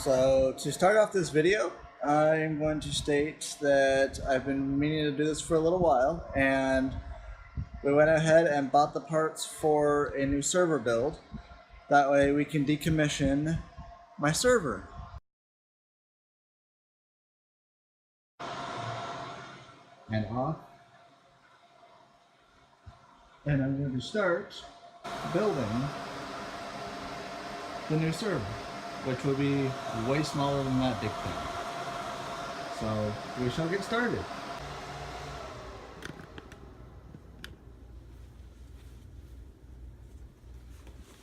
So to start off this video, I'm going to state that I've been meaning to do this for a little while, and we went ahead and bought the parts for a new server build. That way we can decommission my server. And off. And I'm going to start building the new server, which will be way smaller than that big thing. So we shall get started.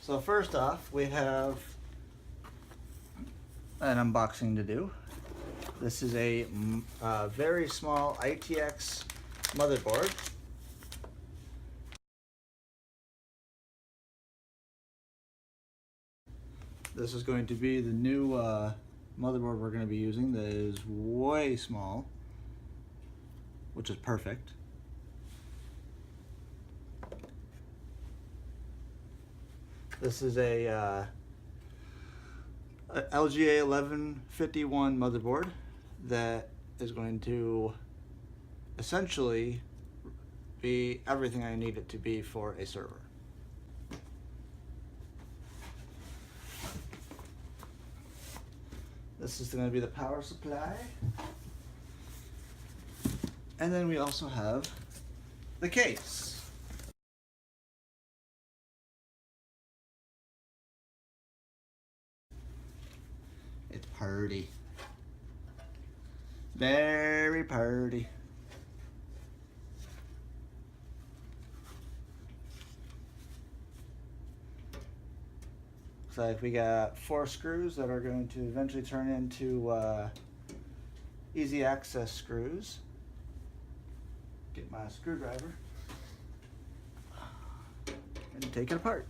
So first off, we have an unboxing to do. This is a very small ITX motherboard. This is going to be the new motherboard we're going to be using that is way small, which is perfect. This is a LGA 1151 motherboard that is going to essentially be everything I need it to be for a server. This is going to be the power supply. And then we also have the case. It's pretty. Very pretty. Looks like we got 4 screws that are going to eventually turn into easy access screws. Get my screwdriver and take it apart.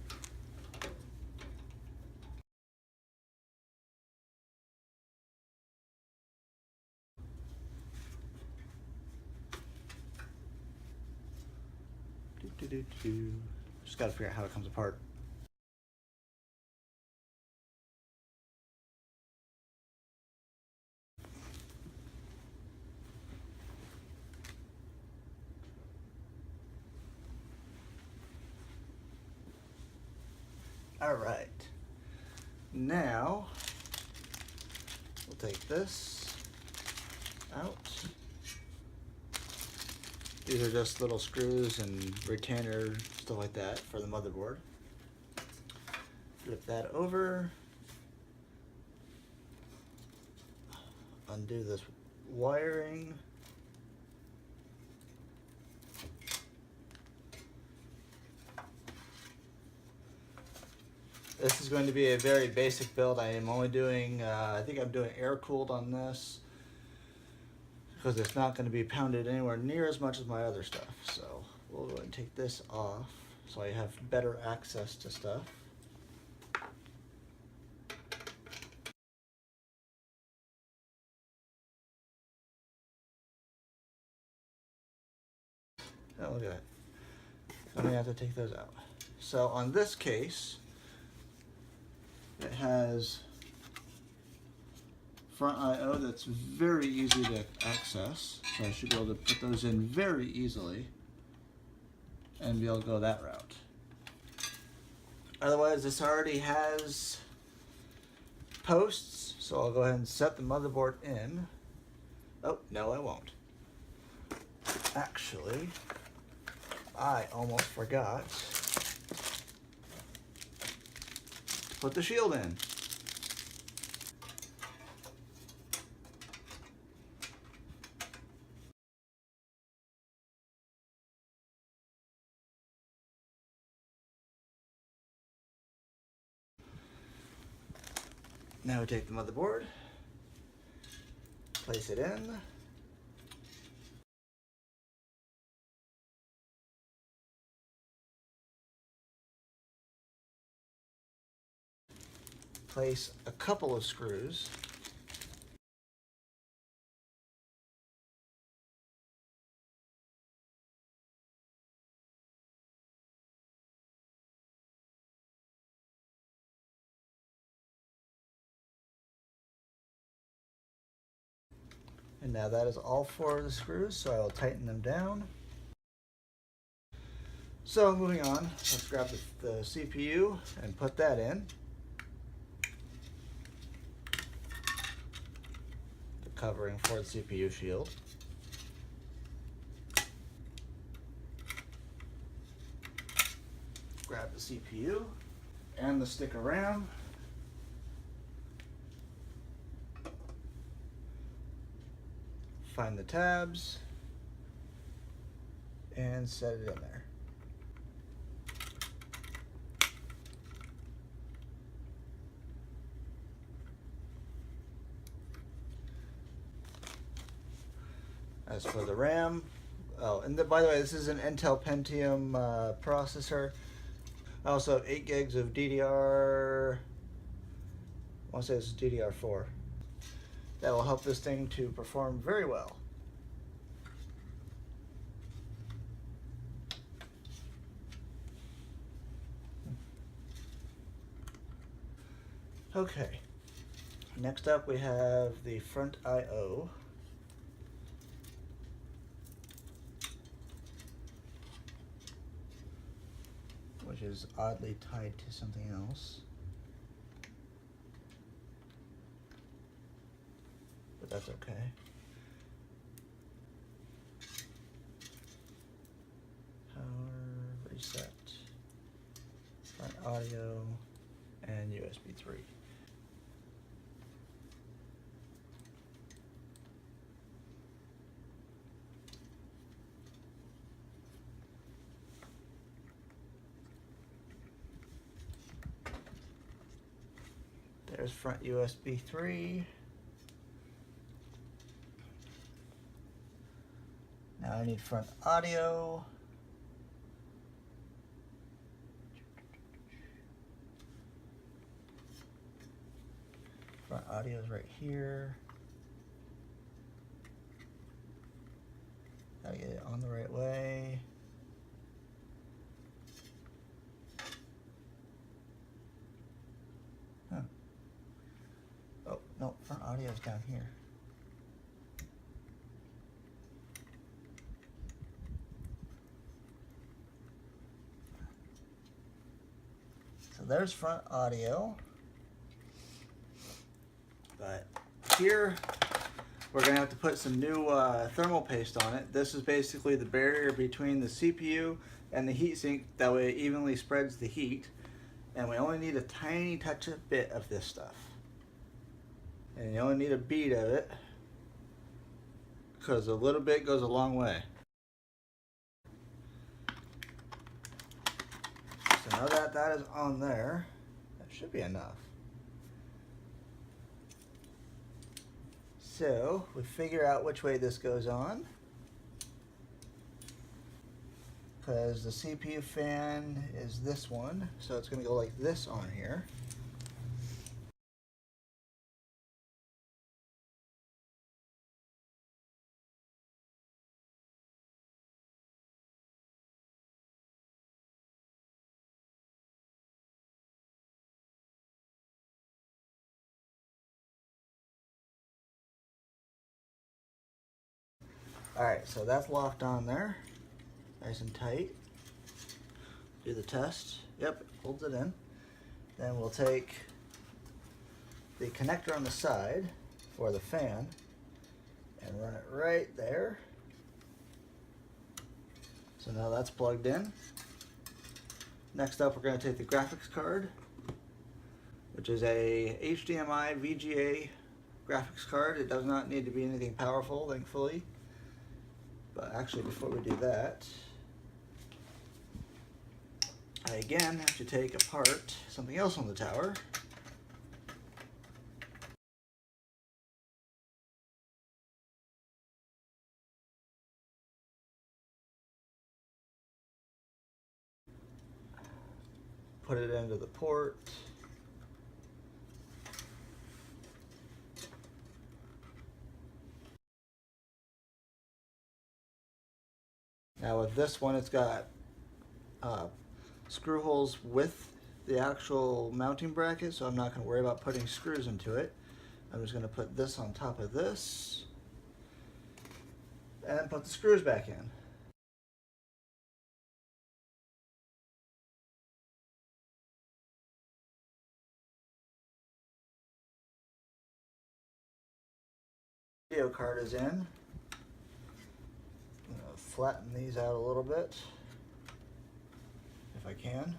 Just got to figure out how it comes apart. All right, now we'll take this out. These are just little screws and retainer, stuff like that for the motherboard. Flip that over. Undo this wiring. This is going to be a very basic build. I am only doing, I think I'm doing air cooled on this because it's not going to be pounded anywhere near as much as my other stuff. So we'll go ahead and take this off so I have better access to stuff. Oh, look at that. I'm going to have to take those out. So on this case, it has front I/O that's very easy to access, so I should be able to put those in very easily and be able to go that route. Otherwise, this already has posts, so I'll go ahead and set the motherboard in. Oh, no, I won't. Actually, I almost forgot to put the shield in. Now we take the motherboard, place it in. Place a couple of screws. And now that is all 4 of the screws, so I will tighten them down. So moving on, let's grab the CPU and put that in. The covering for the CPU shield. Grab the CPU and the stick of RAM. Find the tabs and set it in there. As for the RAM, oh, and by the way, this is an Intel Pentium processor. I also have 8 gigs of DDR, I want to say this is DDR4. That will help this thing to perform very well. Okay, next up we have the front I/O. Which is oddly tied to something else. But that's okay. Power, reset, front audio, and USB 3. There's front USB 3. Now I need front audio. Front audio is right here. Gotta get it on the right way. Huh. Oh, no, front audio is down here. So there's front audio. But here we're going to have to put some new thermal paste on it. This is basically the barrier between the CPU and the heatsink. That way it evenly spreads the heat. And we only need a tiny touch of bit of this stuff. And you only need a bead of it, because a little bit goes a long way. So now that that is on there, that should be enough. So we figure out which way this goes on, because the CPU fan is this one, so it's going to go like this on here. Alright, so that's locked on there, nice and tight. Do the test. Yep, it holds it in. Then we'll take the connector on the side for the fan and run it right there. So now that's plugged in. Next up, we're going to take the graphics card, which is a HDMI VGA graphics card. It does not need to be anything powerful, thankfully. But actually, before we do that, I again have to take apart something else on the tower. Put it into the port. Now with this one, it's got screw holes with the actual mounting bracket, so I'm not going to worry about putting screws into it. I'm just going to put this on top of this, and put the screws back in. Video card is in. I'm gonna flatten these out a little bit if I can.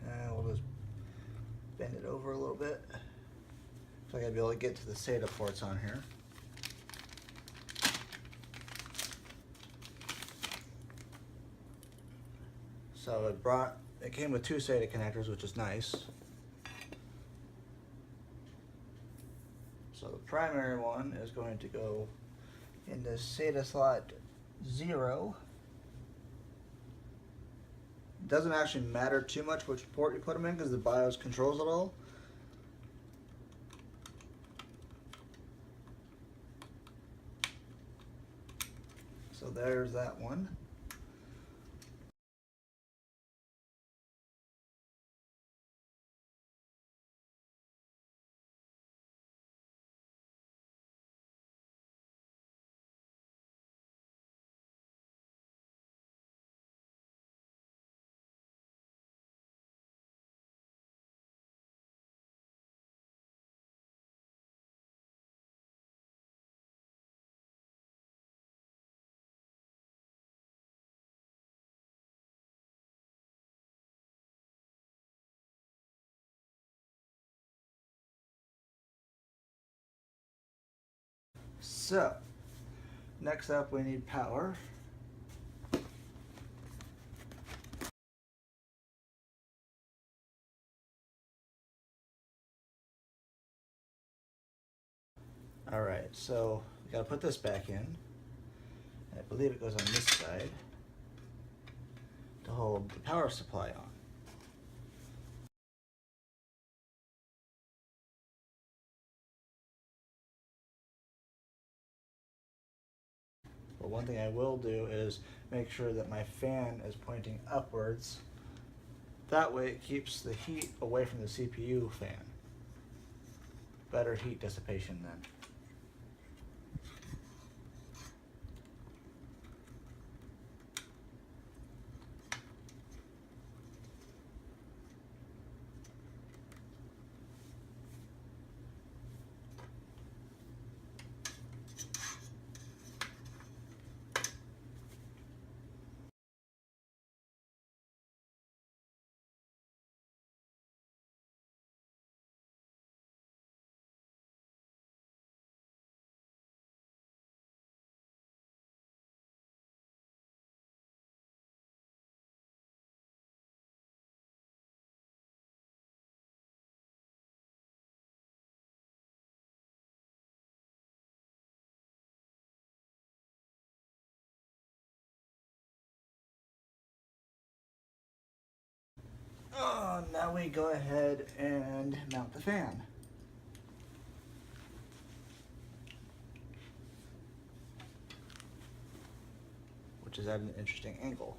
And we'll just bend it over a little bit so I gotta be able to get to the SATA ports on here. So it came with 2 SATA connectors, which is nice. So the primary one is going to go into SATA slot 0. It doesn't actually matter too much which port you put them in because the BIOS controls it all. So there's that one. So, next up we need power. Alright, so we gotta put this back in. I believe it goes on this side to hold the power supply on. But one thing I will do is make sure that my fan is pointing upwards. That way it keeps the heat away from the CPU fan. Better heat dissipation then. Oh, now we go ahead and mount the fan. Which is at an interesting angle.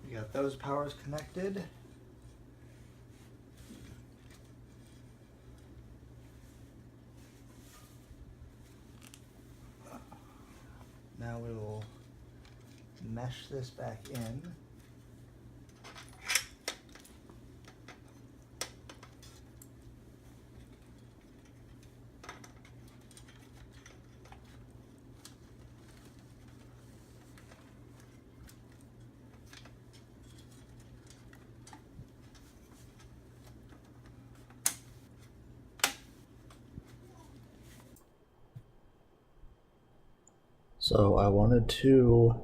We got those powers connected. Now we will mesh this back in. So I wanted to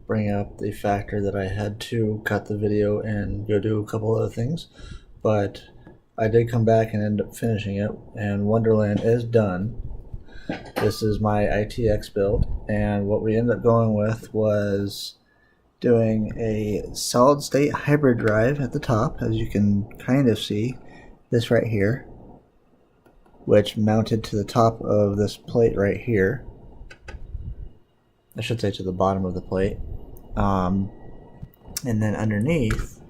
bring up the factor that I had to cut the video and go do a couple other things, but I did come back and end up finishing it, and Wonderland is done. This is my ITX build, and what we ended up going with was doing a solid state hybrid drive at the top, as you can kind of see this right here, which mounted to the top of this plate right here. I should say to the bottom of the plate. And then underneath,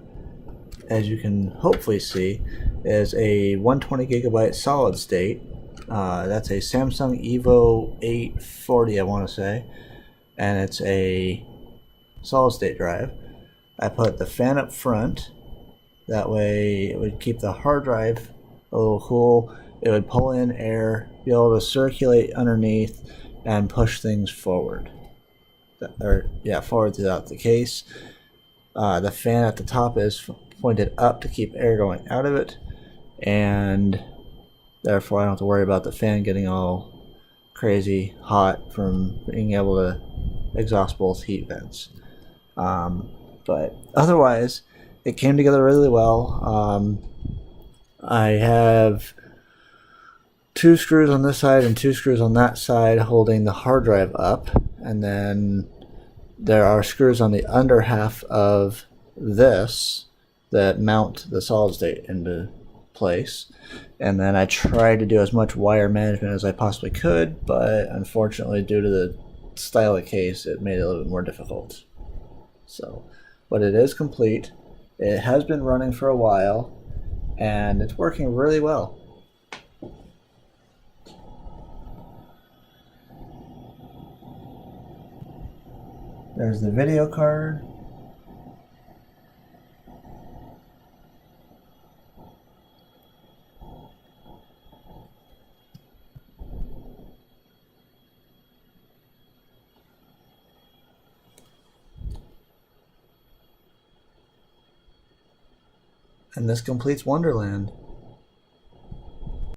as you can hopefully see, is a 120 gigabyte solid state. That's a Samsung Evo 840, I want to say, and it's a solid state drive. I put the fan up front, that way it would keep the hard drive a little cool. It would pull in air, be able to circulate underneath, and push things forward. Forward throughout the case. The fan at the top is pointed up to keep air going out of it, and therefore I don't have to worry about the fan getting all crazy hot from being able to exhaust both heat vents. But otherwise, it came together really well. I have 2 screws on this side and 2 screws on that side holding the hard drive up, and then there are screws on the under half of this that mount the solid state into place. And then I tried to do as much wire management as I possibly could, but unfortunately, due to the style of the case, it made it a little bit more difficult. So, but it is complete. It has been running for a while, and it's working really well. There's the video card. And this completes Wonderland.